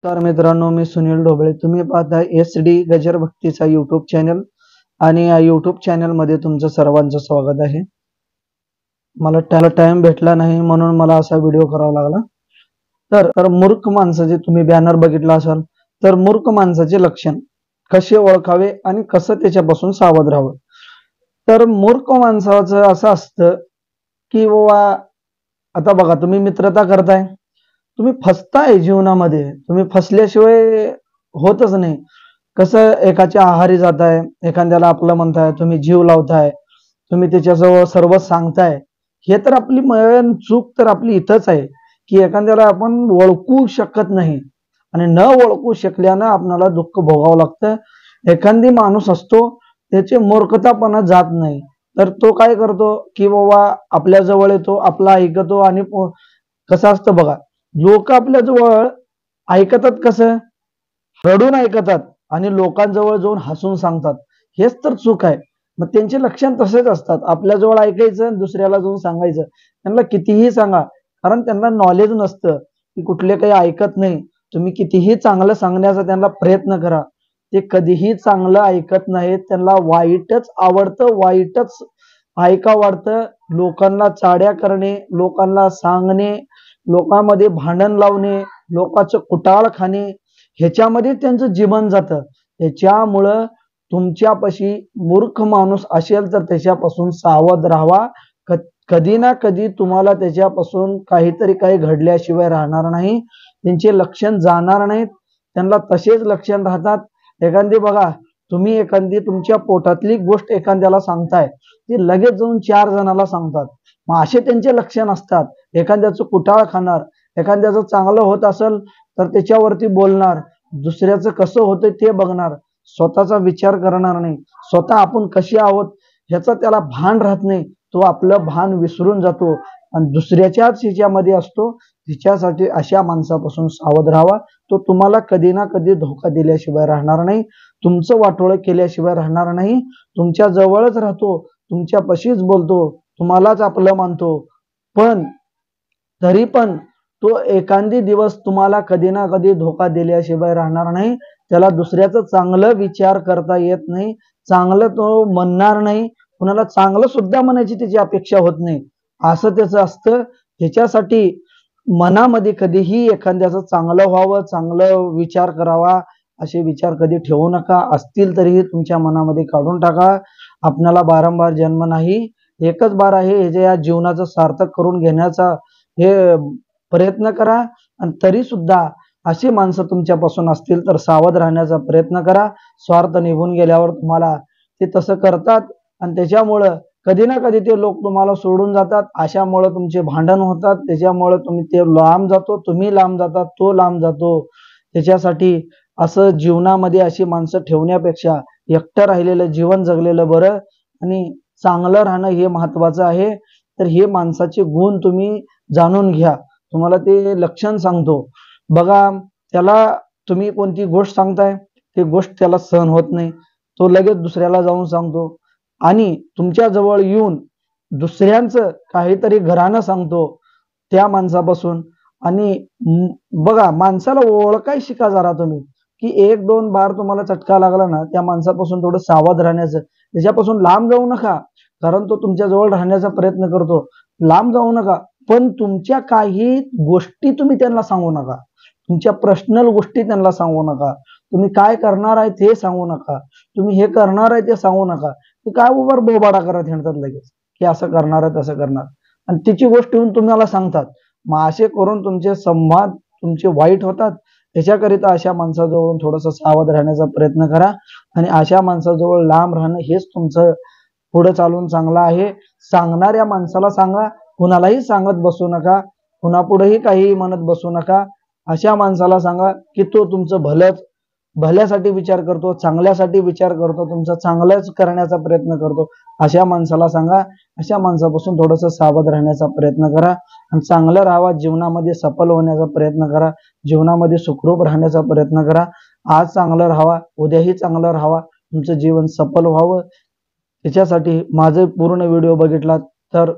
तर मित्रांनो, मी सुनील ढोबळे. तुम्ही पाहताय SD गजर भक्तीचा YouTube चॅनल आणि या YouTube चॅनलमध्ये तुमचं सर्वांचं स्वागत आहे. मला टाइम भेटला नाही म्हणून मला असा व्हिडिओ करावा लागला. तर मूर्ख माणसाचे तुम्ही बॅनर बघितला असाल, तर मूर्ख माणसाचे लक्षण कसे ओळखावे आणि कसं त्याच्यापासून सावध राहावं. तर मूर्ख माणसाचं असं असतं की बाबा, आता बघा, तुम्ही मित्रता करताय, तुम्ही फसताय जीवनामध्ये, तुम्ही फसल्याशिवाय होतच नाही. कसं एकाच्या आहारी जाताय, एखाद्याला आपलं म्हणताय, तुम्ही जीव लावताय, तुम्ही त्याच्याजवळ सर्व सांगताय. हे तर आपली चूक तर आपली इथंच आहे की एखाद्याला आपण ओळखू शकत नाही आणि न ओळखू शकल्यानं आपल्याला दुःख भोगावं लागतं. एखादी माणूस असतो त्याचे मूर्खतापणा जात नाही, तर तो काय करतो की बाबा आपल्या जवळ येतो, आपला ऐकतो आणि कसं असतं बघा, लोक आपल्या जवळ ऐकतात, कसं रडून ऐकतात आणि लोकांजवळ जाऊन हसून सांगतात. हेच तर चूक आहे. मग त्यांचे लक्षण तसेच असतात. आपल्या जवळ ऐकायचं, दुसऱ्याला जाऊन सांगायचं. त्यांना कितीही सांगा, कारण त्यांना नॉलेज नसतं, की कुठले काही ऐकत नाही. तुम्ही कितीही चांगलं सांगण्याचा त्यांना प्रयत्न करा, ते कधीही चांगलं ऐकत नाहीत. त्यांना वाईटच आवडतं, वाईटच ऐका वाटतं. लोकांना चाड्या करणे, लोकांना सांगणे, लोकांमध्ये भांडण लावणे, लोकांचं कुटाळ खाणे, ह्याच्यामध्ये त्यांचं जीवन जातं. त्याच्यामुळं तुमच्यापाशी मूर्ख माणूस असेल तर त्याच्यापासून सावध राहावा. कधी ना कधी तुम्हाला त्याच्यापासून काही घडल्याशिवाय राहणार नाही. त्यांचे लक्षण जाणार नाहीत, त्यांना तसेच लक्षण राहतात. एखादी बघा, तुम्ही एखादी तुमच्या पोटातली गोष्ट एखाद्याला सांगताय, ती लगेच जाऊन 4 जणांना सांगतात. मग असे त्यांचे लक्षण असतात. एखाद्याचं कुटाळ खाणार, एखाद्याचं चांगलं होत असेल तर त्याच्यावरती बोलणार, दुसऱ्याचं कसं होतं ते बघणार, स्वतःचा विचार करणार नाही. स्वतः आपण कशी आहोत ह्याचा त्याला भान राहत नाही. तो आपलं भान विसरून जातो आणि दुसऱ्याच्याच ह्याच्यामध्ये असतो. तिच्यासाठी अशा माणसापासून सावध राहावा. तो तुम्हाला कधी ना कधी धोका दिल्याशिवाय राहणार नाही, तुमचं वाटोळं केल्याशिवाय राहणार नाही. तुमच्या जवळच राहतो, तुमच्यापाशीच बोलतो, तुम्हालाच आपलं मानतो, पण तरी पण तो एखादी दिवस तुम्हाला कधी ना कधी धोका दिल्याशिवाय राहणार नाही. त्याला दुसऱ्याचं चांगलं विचार करता येत नाही, चांगलं तो म्हणणार नाही, कुणाला चांगलं सुद्धा म्हणायची त्याची अपेक्षा होत नाही. असं त्याचं असतं. त्याच्यासाठी मनामध्ये कधीही एखाद्याचं चांगलं व्हावं, चांगलं विचार करावा असे विचार कधी ठेवू नका. असतील तरीही तुमच्या मनामध्ये काढून टाका. आपल्याला वारंवार जन्म नाही, एकच बार आहे. ह्याच्या या जीवनाचं सार्थक करून घेण्याचा हे प्रयत्न करा. आणि तरी सुद्धा अशी माणसं तुमच्यापासून असतील तर सावध राहण्याचा प्रयत्न करा. स्वार्थ निघून गेल्यावर तुम्हाला ते तसं करतात आणि त्याच्यामुळं कधी ना कधी ते लोक तुम्हाला सोडून जातात. अशामुळं तुमचे भांडण होतात. त्याच्यामुळं ते लांब जातो, तुम्ही लांब जातात, तो लांब जातो. त्याच्यासाठी असं जीवनामध्ये अशी माणसं ठेवण्यापेक्षा एकटं राहिलेलं जीवन जगलेलं बरं आणि चांगलं राहणं हे महत्वाचं आहे. तर हे माणसाचे गुण तुम्ही जाणून घ्या. तुम्हाला ते लक्षण सांगतो बघा. त्याला तुम्ही कोणती गोष्ट सांगताय, ती गोष्ट त्याला सहन होत नाही, तो लगेच दुसऱ्याला जाऊन सांगतो आणि तुमच्या जवळ येऊन दुसऱ्यांचं काहीतरी घरानं सांगतो त्या माणसापासून. आणि बघा, माणसाला ओळखाय शिका जरा तुम्ही, की 1-2 बार तुम्हाला चटका लागला ना, त्या माणसापासून थोडं सावध राहण्याचं. त्याच्यापासून लांब जाऊ नका, कारण तो तुमच्या जवळ राहण्याचा प्रयत्न करतो. लांब जाऊ नका, पण तुमच्या काही गोष्टी तुम्ही त्यांना सांगू नका. तुमच्या पर्सनल गोष्टी त्यांना सांगू नका. तुम्ही काय करणार आहे ते सांगू नका. तुम्ही हे करणार आहे ते सांगू नका. ते काय उभार बोबाडा करत हिंडतात लगेच, की असं करणार आहे तसं करणार, आणि तिची गोष्ट येऊन तुम्हाला सांगतात. मग असे करून तुमचे संवाद तुमचे वाईट होतात. त्याच्याकरिता अशा माणसाजवळून थोडंसं सावध राहण्याचा प्रयत्न करा आणि अशा माणसाजवळ लांब राहणं हेच तुमचं पुढे चालून चांगलं आहे. सांगणाऱ्या माणसाला सांगा, कुणालाही सांगत बसू नका, कुणापुढेही काही म्हणत बसू नका. अशा माणसाला सांगा की तो तुमचं भल्यासाठी विचार करतो, चांगल्यासाठी विचार करतो, तुमचं चांगलंच करण्याचा प्रयत्न करतो. अशा माणसाला सांगा. अशा माणसापासून थोडंसं सावध राहण्याचा प्रयत्न करा आणि चांगलं राहावा. जीवनामध्ये सफल होण्याचा प्रयत्न करा, जीवनामध्ये सुखरूप राहण्याचा प्रयत्न करा. आज चांगलं राहावा, उद्याही चांगलं राहावा, तुमचं जीवन सफल व्हावं. त्याच्यासाठी माझे पूर्ण व्हिडिओ बघितला तर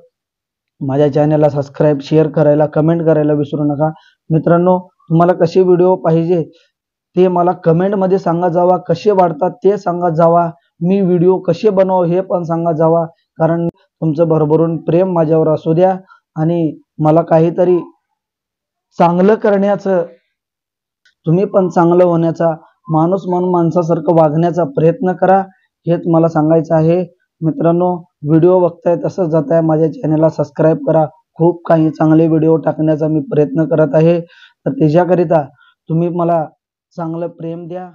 माझ्या चॅनलला सबस्क्राईब, शेअर करायला, कमेंट करायला विसरू नका. मित्रांनो, तुम्हाला कसे व्हिडिओ पाहिजे ते मला कमेंटमध्ये सांगा जावा, कसे वाटतात ते सांगा जावा, मी व्हिडिओ कसे बनवाव हे पण सांगा जावा. कारण तुमचं भरभरून प्रेम माझ्यावर असू द्या आणि मला काहीतरी चांगलं करण्याचं, तुम्ही पण चांगलं होण्याचा, माणूस म्हणून माणसासारखं वागण्याचा प्रयत्न करा, हेच मला सांगायचं आहे. मित्रांनो, व्हिडिओ बघताय तसंच जाताय, माझ्या चॅनलला सबस्क्राईब करा. खूप काही चांगले व्हिडिओ टाकण्याचा मी प्रयत्न करत आहे. तर त्याच्याकरिता तुम्ही मला चांगलं प्रेम द्या.